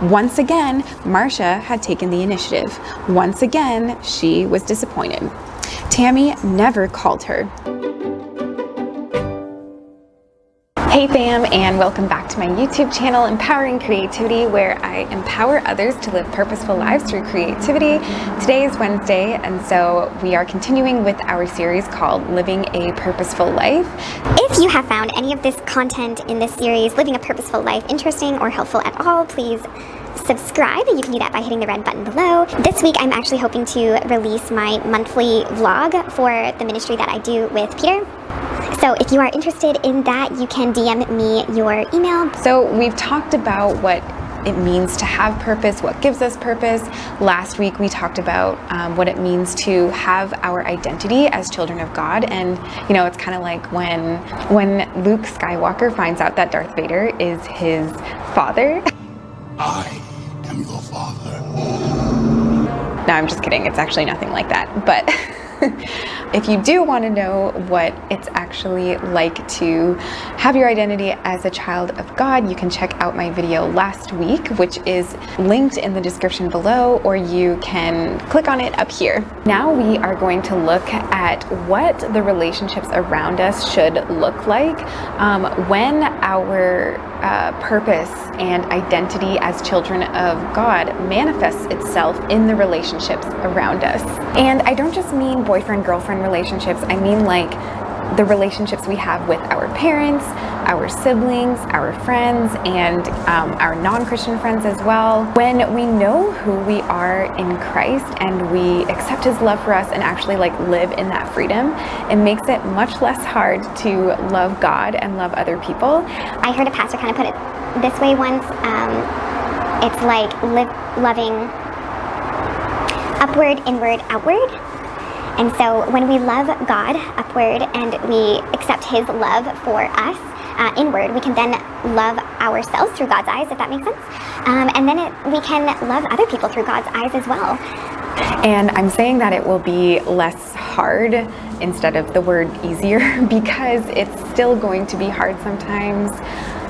Once again, Marcia had taken the initiative. Once again, she was disappointed. Tammy never called her. Hey fam, and welcome back to my YouTube channel, Empowering Creativity, where I empower others to live purposeful lives through creativity. Today is Wednesday, and so we are continuing with our series called Living a Purposeful Life. If you have found any of this content in this series, Living a Purposeful Life, interesting or helpful at all, please subscribe. You can do that by hitting the red button below. This week I'm actually hoping to release my monthly vlog for the ministry that I do with Peter. So if you are interested in that, you can DM me your email. So we've talked about what it means to have purpose, what gives us purpose. Last week we talked about what it means to have our identity as children of God. And you know, it's kind of like when Luke Skywalker finds out that Darth Vader is his father. I am your father. No, I'm just kidding. It's actually nothing like that. But if you do want to know what it's actually like to have your identity as a child of God, you can check out my video last week, which is linked in the description below, or you can click on it up here. Now we are going to look at what the relationships around us should look like when our purpose and identity as children of God manifests itself in the relationships around us. And I don't just mean boyfriend-girlfriend relationships, I mean like the relationships we have with our parents, our siblings, our friends, and our non-Christian friends as well. When we know who we are in Christ and we accept His love for us and actually like live in that freedom, it makes it much less hard to love God and love other people. I heard a pastor kind of put it this way once. It's like loving upward, inward, outward. And so when we love God upward and we accept His love for us inward, we can then love ourselves through God's eyes, if that makes sense. And then we can love other people through God's eyes as well. And I'm saying that it will be less hard instead of the word easier, because it's still going to be hard sometimes,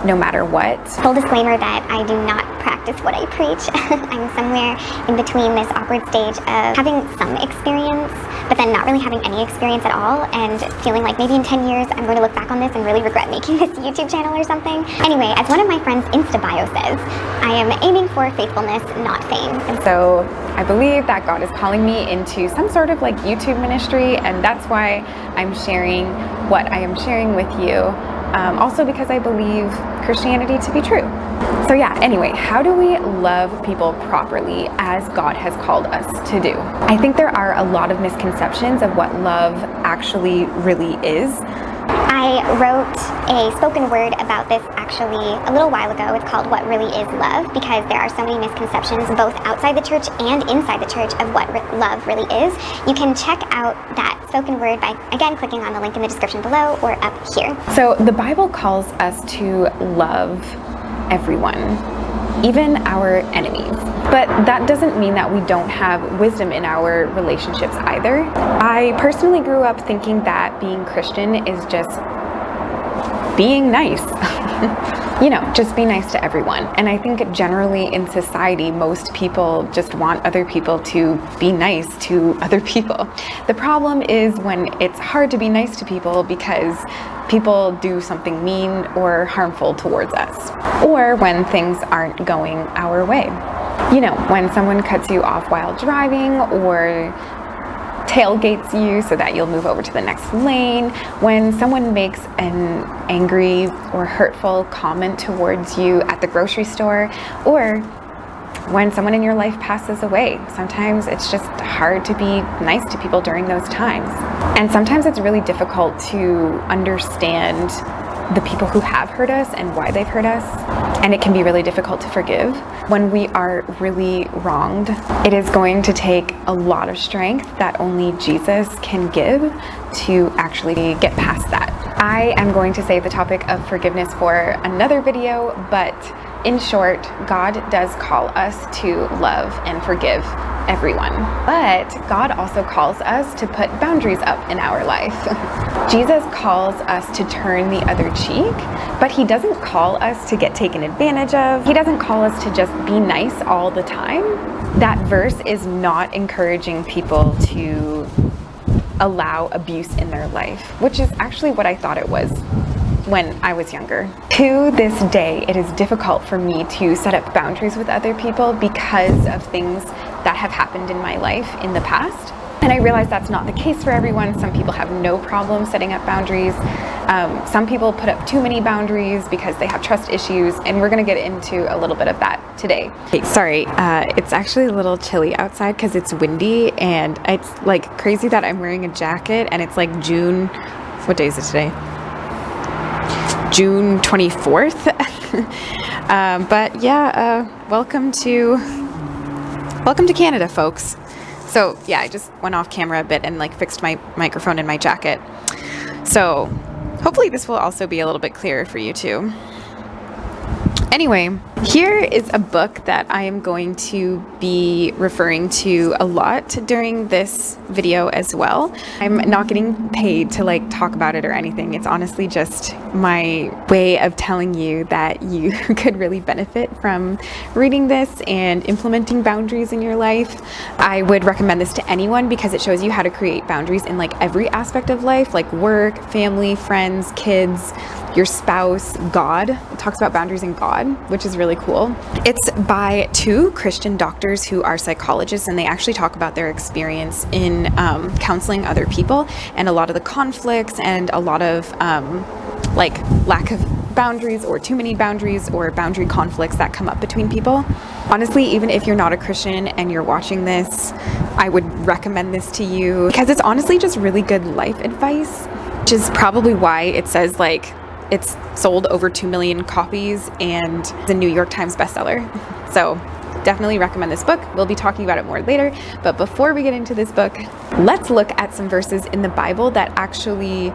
no matter what. Full disclaimer that I do not practice what I preach. I'm somewhere in between this awkward stage of having some experience, but then not really having any experience at all, and feeling like maybe in 10 years I'm going to look back on this and really regret making this YouTube channel or something. Anyway, as one of my friends' Insta bio says, I am aiming for faithfulness, not fame. And so I believe that God is calling me into some sort of like YouTube ministry, and that's why I'm sharing what I am sharing with you. Also because I believe Christianity to be true. So yeah, anyway, how do we love people properly as God has called us to do? I think there are a lot of misconceptions of what love actually really is. I wrote a spoken word about this actually a little while ago. It's called What Really Is Love, because there are so many misconceptions both outside the church and inside the church of what love really is. You can check out that spoken word by, again, clicking on the link in the description below or up here. So the Bible calls us to love everyone, even our enemies. But that doesn't mean that we don't have wisdom in our relationships either. I personally grew up thinking that being Christian is just being nice. You know, just be nice to everyone. And I think generally in society, most people just want other people to be nice to other people. The problem is when it's hard to be nice to people because people do something mean or harmful towards us, or when things aren't going our way. You know, when someone cuts you off while driving, or tailgates you so that you'll move over to the next lane, when someone makes an angry or hurtful comment towards you at the grocery store, or when someone in your life passes away. Sometimes it's just hard to be nice to people during those times. And sometimes it's really difficult to understand the people who have hurt us and why they've hurt us. And it can be really difficult to forgive when we are really wronged. It is going to take a lot of strength that only Jesus can give to actually get past that. I am going to save the topic of forgiveness for another video, but In short, God does call us to love and forgive everyone, but God also calls us to put boundaries up in our life. Jesus calls us to turn the other cheek, but he doesn't call us to get taken advantage of. He doesn't call us to just be nice all the time. That verse is not encouraging people to allow abuse in their life, which is actually what I thought it was when I was younger. To this day, it is difficult for me to set up boundaries with other people because of things that have happened in my life in the past. And I realize that's not the case for everyone. Some people have no problem setting up boundaries. Some people put up too many boundaries because they have trust issues, and we're gonna get into a little bit of that today. Hey, sorry, it's actually a little chilly outside because it's windy, and it's like crazy that I'm wearing a jacket, and it's like June, what day is it today? June 24th. But yeah, welcome to Canada, folks. So yeah, I just went off camera a bit and like fixed my microphone in my jacket. So hopefully this will also be a little bit clearer for you too. Anyway, here is a book that I am going to be referring to a lot during this video as well. I'm not getting paid to like talk about it or anything. It's honestly just my way of telling you that you could really benefit from reading this and implementing boundaries in your life. I would recommend this to anyone because it shows you how to create boundaries in like every aspect of life, like work, family, friends, kids, your spouse, God. It talks about boundaries in God, which is really cool. It's by two Christian doctors who are psychologists, and they actually talk about their experience in counseling other people and a lot of the conflicts and a lot of like lack of boundaries or too many boundaries or boundary conflicts that come up between people. Honestly, even if you're not a Christian and you're watching this, I would recommend this to you because it's honestly just really good life advice, which is probably why it says like it's sold over 2 million copies and is a New York Times bestseller. So definitely recommend this book. We'll be talking about it more later. But before we get into this book, let's look at some verses in the Bible that actually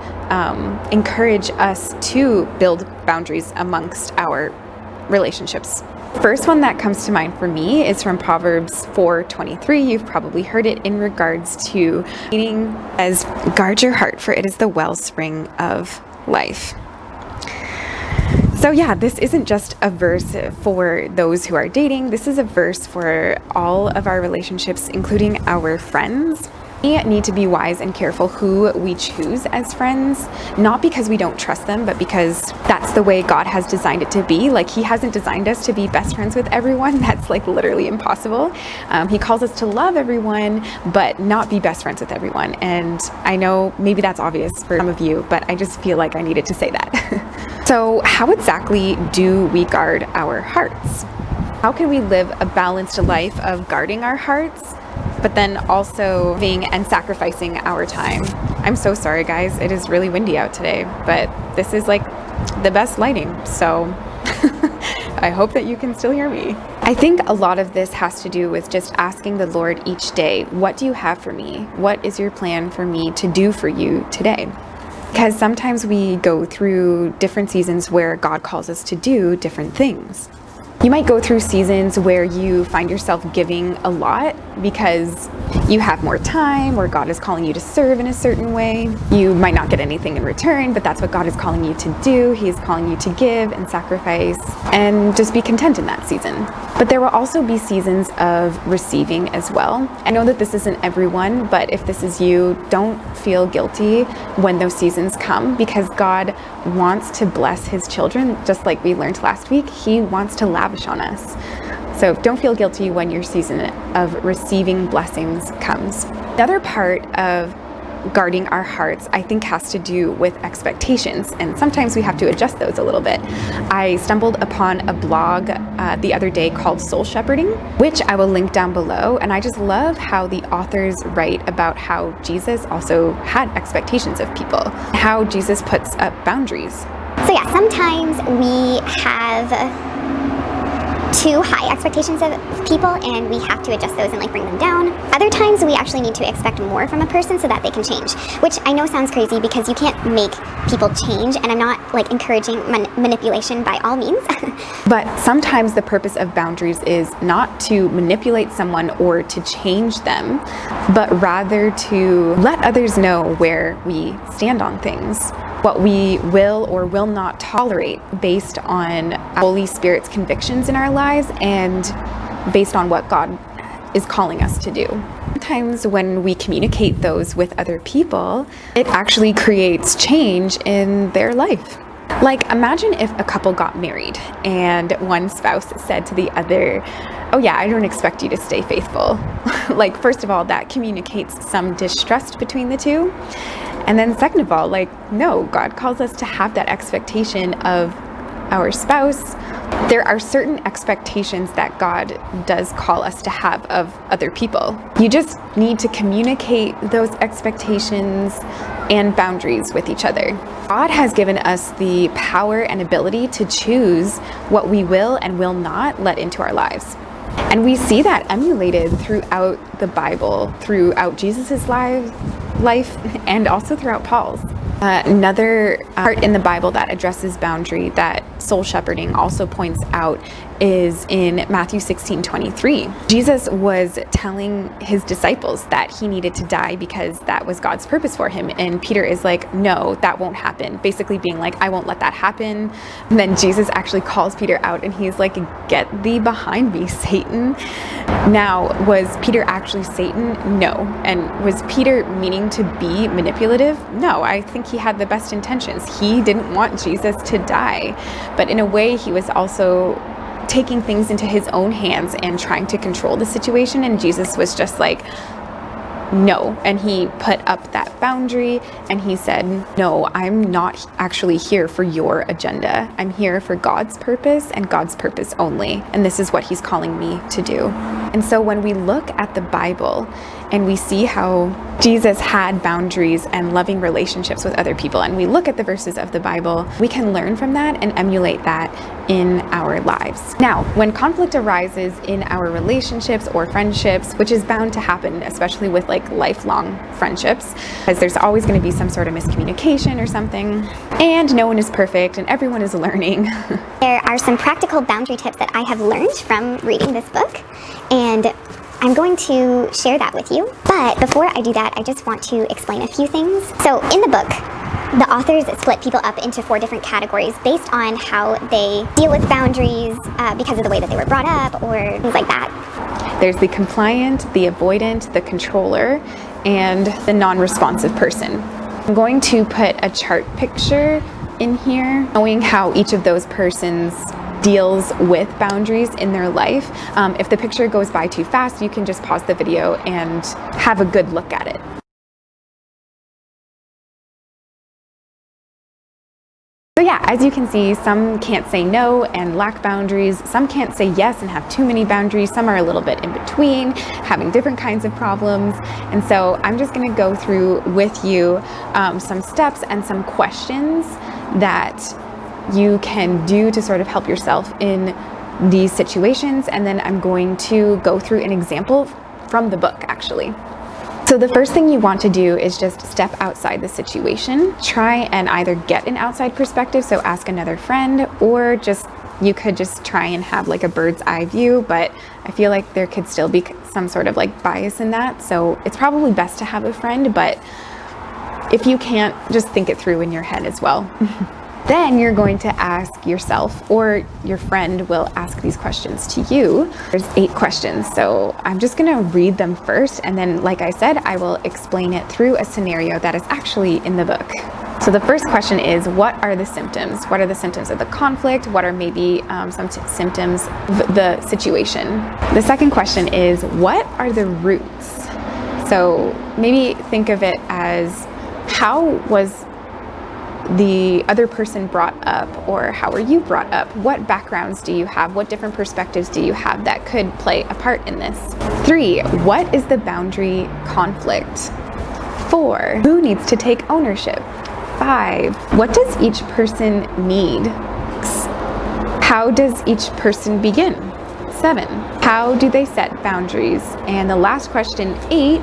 encourage us to build boundaries amongst our relationships. First one that comes to mind for me is from Proverbs 4:23. You've probably heard it in regards to dating, as guard your heart, for it is the wellspring of life. So yeah, this isn't just a verse for those who are dating. This is a verse for all of our relationships, including our friends. We need to be wise and careful who we choose as friends, not because we don't trust them, but because that's the way God has designed it to be. Like, he hasn't designed us to be best friends with everyone. That's like literally impossible. He calls us to love everyone, but not be best friends with everyone. And I know maybe that's obvious for some of you, but I just feel like I needed to say that. So how exactly do we guard our hearts? How can we live a balanced life of guarding our hearts, but then also giving and sacrificing our time? I'm so sorry, guys. It is really windy out today, but this is like the best lighting, so I hope that you can still hear me. I think a lot of this has to do with just asking the Lord each day, what do you have for me? What is your plan for me to do for you today? Because sometimes we go through different seasons where God calls us to do different things. You might go through seasons where you find yourself giving a lot because you have more time, or God is calling you to serve in a certain way. You might not get anything in return, but that's what God is calling you to do. He is calling you to give and sacrifice and just be content in that season. But there will also be seasons of receiving as well. I know that this isn't everyone, but if this is you, don't feel guilty when those seasons come, because God wants to bless his children, just like we learned last week. He wants to lavish on us. So don't feel guilty when your season of receiving blessings comes. Another part of guarding our hearts, I think, has to do with expectations, and sometimes we have to adjust those a little bit. I stumbled upon a blog the other day called Soul Shepherding, which I will link down below, and I just love how the authors write about how Jesus also had expectations of people, how Jesus puts up boundaries. So yeah, sometimes we have too high expectations of people, and we have to adjust those and like bring them down. Other times we actually need to expect more from a person so that they can change, which I know sounds crazy because you can't make people change, and I'm not like encouraging manipulation by all means. But sometimes the purpose of boundaries is not to manipulate someone or to change them, but rather to let others know where we stand on things, what we will or will not tolerate based on Holy Spirit's convictions in our lives and based on what God is calling us to do. Sometimes when we communicate those with other people, it actually creates change in their life. Like, imagine if a couple got married and one spouse said to the other, "Oh yeah, I don't expect you to stay faithful." Like, first of all, that communicates some distrust between the two. And then second of all, like, no, God calls us to have that expectation of our spouse. There are certain expectations that God does call us to have of other people. You just need to communicate those expectations and boundaries with each other. God has given us the power and ability to choose what we will and will not let into our lives. And we see that emulated throughout the Bible, throughout Jesus's life, and also throughout Paul's. Another part in the Bible that addresses boundary that soul shepherding also points out is in Matthew 16:23. Jesus was telling his disciples that he needed to die because that was God's purpose for him. And Peter is like, "No, that won't happen." Basically being like, "I won't let that happen." And then Jesus actually calls Peter out and he's like, "Get thee behind me, Satan." Now, was Peter actually Satan? No. And was Peter meaning to be manipulative? No, I think he had the best intentions. He didn't want Jesus to die. But in a way, he was also taking things into his own hands and trying to control the situation. And Jesus was just like, no. And he put up that boundary and he said, "No, I'm not actually here for your agenda. I'm here for God's purpose and God's purpose only. And this is what he's calling me to do." And so when we look at the Bible and we see how Jesus had boundaries and loving relationships with other people, and we look at the verses of the Bible, we can learn from that and emulate that in our lives. Now, when conflict arises in our relationships or friendships, which is bound to happen, especially with like lifelong friendships, because there's always going to be some sort of miscommunication or something, and no one is perfect and everyone is learning. There are some practical boundary tips that I have learned from reading this book, and I'm going to share that with you. But before I do that, I just want to explain a few things. So in the book, the authors split people up into 4 different categories based on how they deal with boundaries because of the way that they were brought up or things like that. There's the compliant, the avoidant, the controller, and the non-responsive person. I'm going to put a chart picture in here, knowing how each of those persons deals with boundaries in their life. If the picture goes by too fast, you can just pause the video and have a good look at it. So yeah, as you can see, some can't say no and lack boundaries. Some can't say yes and have too many boundaries. Some are a little bit in between, having different kinds of problems. And so I'm just going to go through with you some steps and some questions that you can do to sort of help yourself in these situations. And then I'm going to go through an example from the book, actually. So the first thing you want to do is just step outside the situation. Try and either get an outside perspective, so ask another friend, or just you could just try and have like a bird's eye view, but I feel like there could still be some sort of like bias in that. So it's probably best to have a friend, but if you can't, just think it through in your head as well. Then you're going to ask yourself, or your friend will ask these questions to you. There's 8 questions, so I'm just gonna read them first, and then, like I said, I will explain it through a scenario that is actually in the book. So the first question is, what are the symptoms? What are the symptoms of the conflict? What are maybe some symptoms of the situation? The second question is, what are the roots? So maybe think of it as, how was the other person brought up, or how were you brought up? What backgrounds do you have? What different perspectives do you have that could play a part in this? 3, what is the boundary conflict? 4, who needs to take ownership? 5, what does each person need? 6, how does each person begin? 7, how do they set boundaries? And the last question, 8,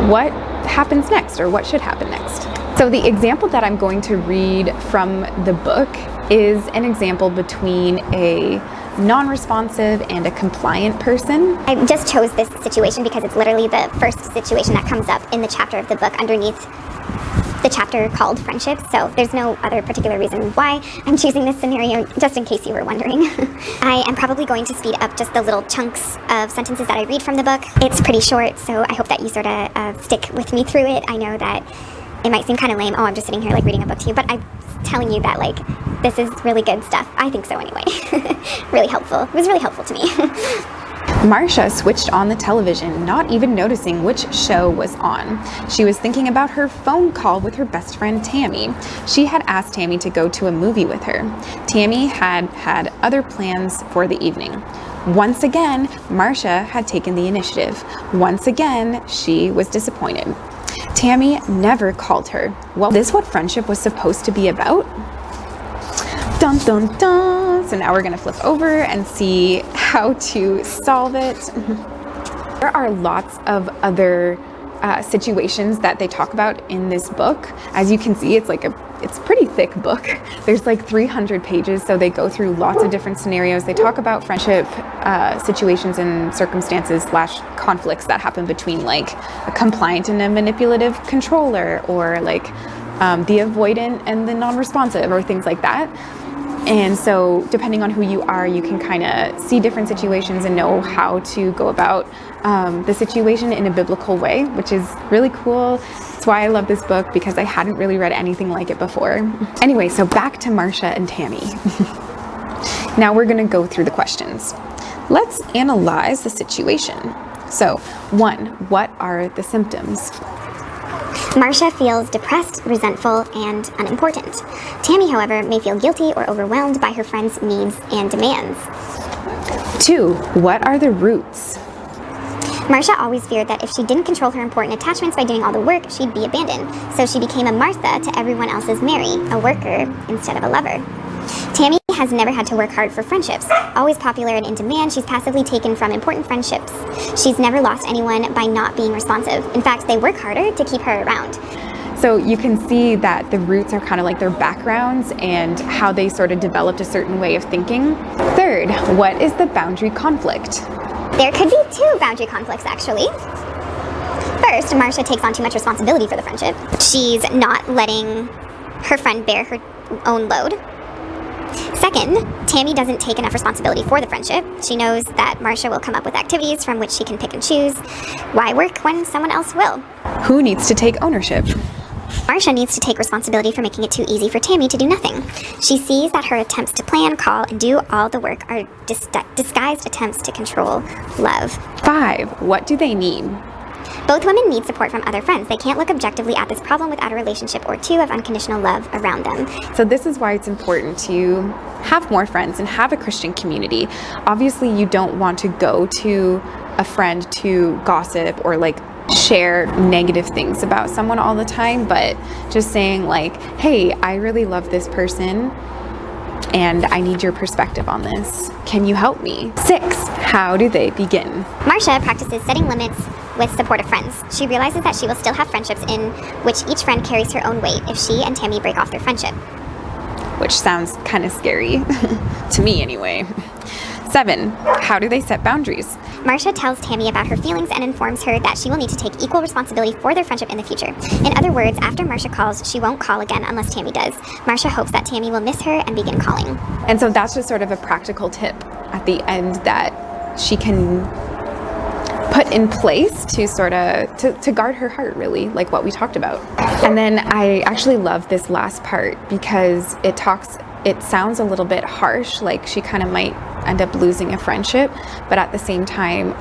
what happens next, or what should happen next? So the example that I'm going to read from the book is an example between a non-responsive and a compliant person. I just chose this situation because it's literally the first situation that comes up in the chapter of the book underneath the chapter called Friendships, so there's no other particular reason why I'm choosing this scenario, just in case you were wondering. I am probably going to speed up just the little chunks of sentences that I read from the book. It's pretty short, so I hope that you sort of stick with me through it. I know that it might seem kind of lame, oh, I'm just sitting here like reading a book to you, but I'm telling you that like this is really good stuff. I think so anyway. Really helpful. It was really helpful to me. Marcia switched on the television, not even noticing which show was on. She was thinking about her phone call with her best friend Tammy. She had asked Tammy to go to a movie with her. Tammy had other plans for the evening. Once again, Marcia had taken the initiative. Once again, she was disappointed. Tammy never called her. Well, is this what friendship was supposed to be about? Dun dun dun! So now we're gonna flip over and see how to solve it. There are lots of other situations that they talk about in this book. As you can see, it's a pretty thick book. There's like 300 pages, so they go through lots of different scenarios. They talk about friendship situations and circumstances / conflicts that happen between like a compliant and a manipulative controller, or like the avoidant and the non-responsive, or things like that. And so depending on who you are, you can kind of see different situations and know how to go about the situation in a biblical way, which is really cool. That's why I love this book, because I hadn't really read anything like it before. Anyway, so back to Marcia and Tammy. Now we're gonna go through the questions. Let's analyze the situation. So 1, what are the symptoms? Marcia feels depressed, resentful, and unimportant. Tammy, however, may feel guilty or overwhelmed by her friend's needs and demands. 2, what are the roots? Marcia always feared that if she didn't control her important attachments by doing all the work, she'd be abandoned. So she became a Martha to everyone else's Mary, a worker instead of a lover. Tammy has never had to work hard for friendships. Always popular and in demand, she's passively taken from important friendships. She's never lost anyone by not being responsive. In fact, they work harder to keep her around. So you can see that the roots are kind of like their backgrounds and how they sort of developed a certain way of thinking. 3rd, what is the boundary conflict? There could be 2 boundary conflicts, actually. First, Marcia takes on too much responsibility for the friendship. She's not letting her friend bear her own load. Second, Tammy doesn't take enough responsibility for the friendship. She knows that Marcia will come up with activities from which she can pick and choose. Why work when someone else will? Who needs to take ownership? Marcia needs to take responsibility for making it too easy for Tammy to do nothing. She sees that her attempts to plan, call, and do all the work are disguised attempts to control love. 5, what do they need? Both women need support from other friends. They can't look objectively at this problem without a relationship or 2 of unconditional love around them. So this is why it's important to have more friends and have a Christian community. Obviously, you don't want to go to a friend to gossip or like share negative things about someone all the time, but just saying like, hey, I really love this person and I need your perspective on this. Can you help me? 6, how do they begin? Marcia practices setting limits with supportive friends. She realizes that she will still have friendships in which each friend carries her own weight if she and Tammy break off their friendship. Which sounds kind of scary, to me anyway. 7, how do they set boundaries? Marcia tells Tammy about her feelings and informs her that she will need to take equal responsibility for their friendship in the future. In other words, after Marcia calls, she won't call again unless Tammy does. Marcia hopes that Tammy will miss her and begin calling. And so that's just sort of a practical tip at the end that she can put in place to sort of to guard her heart, really, like what we talked about. And then I actually love this last part because it sounds a little bit harsh, like she kind of might end up losing a friendship, but at the same time,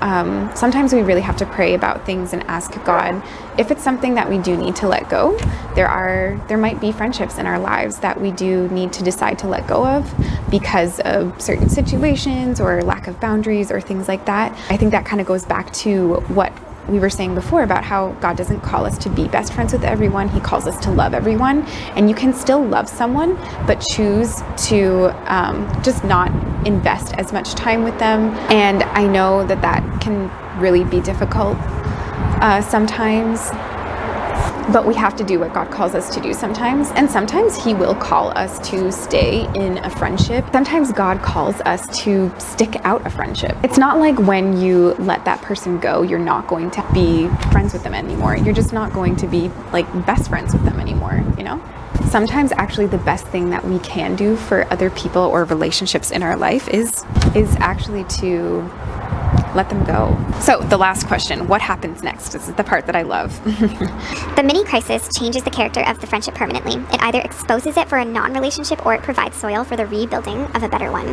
sometimes we really have to pray about things and ask God if it's something that we do need to let go. There might be friendships in our lives that we do need to decide to let go of, because of certain situations or lack of boundaries or things like that. I think that kind of goes back to what we were saying before about how God doesn't call us to be best friends with everyone. He calls us to love everyone. And you can still love someone, but choose to just not invest as much time with them. And I know that that can really be difficult sometimes. But we have to do what God calls us to do sometimes. And sometimes He will call us to stay in a friendship. Sometimes God calls us to stick out a friendship. It's not like when you let that person go, you're not going to be friends with them anymore. You're just not going to be like best friends with them anymore, you know? Sometimes actually the best thing that we can do for other people or relationships in our life is actually to let them go. So the last question, what happens next? This is the part that I love. The mini crisis changes the character of the friendship permanently. It either exposes it for a non-relationship or it provides soil for the rebuilding of a better one.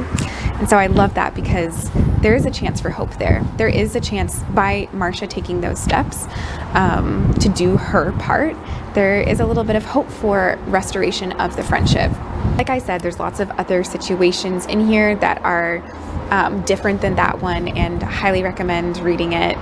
And so I love that because there is a chance for hope there. There is a chance by Marcia taking those steps to do her part. There is a little bit of hope for restoration of the friendship. Like I said, there's lots of other situations in here that are different than that one, and highly recommend reading it.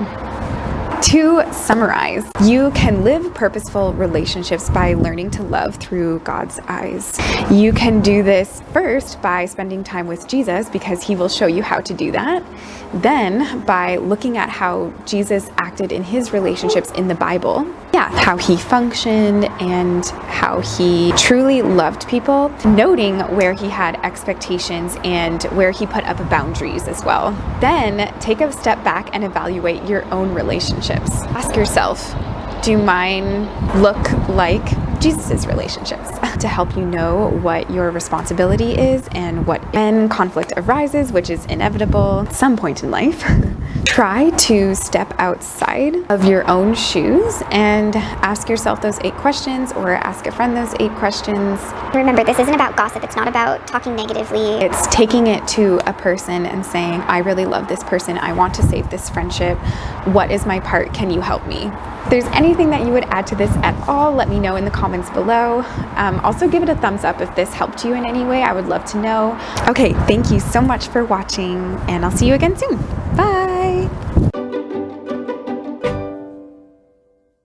To summarize, you can live purposeful relationships by learning to love through God's eyes. You can do this first by spending time with Jesus because He will show you how to do that. Then by looking at how Jesus acted in His relationships in the Bible. Yeah, how He functioned and how He truly loved people, noting where He had expectations and where He put up boundaries as well. Then take a step back and evaluate your own relationships. Ask yourself, do mine look like Jesus' relationships? To help you know what your responsibility is and when conflict arises, which is inevitable at some point in life. Try to step outside of your own shoes and ask yourself those 8 questions, or ask a friend those 8 questions. Remember, this isn't about gossip. It's not about talking negatively. It's taking it to a person and saying, I really love this person. I want to save this friendship. What is my part? Can you help me? If there's anything that you would add to this at all, let me know in the comments below. Also give it a thumbs up if this helped you in any way. I would love to know. Okay, thank you so much for watching, and I'll see you again soon. Bye.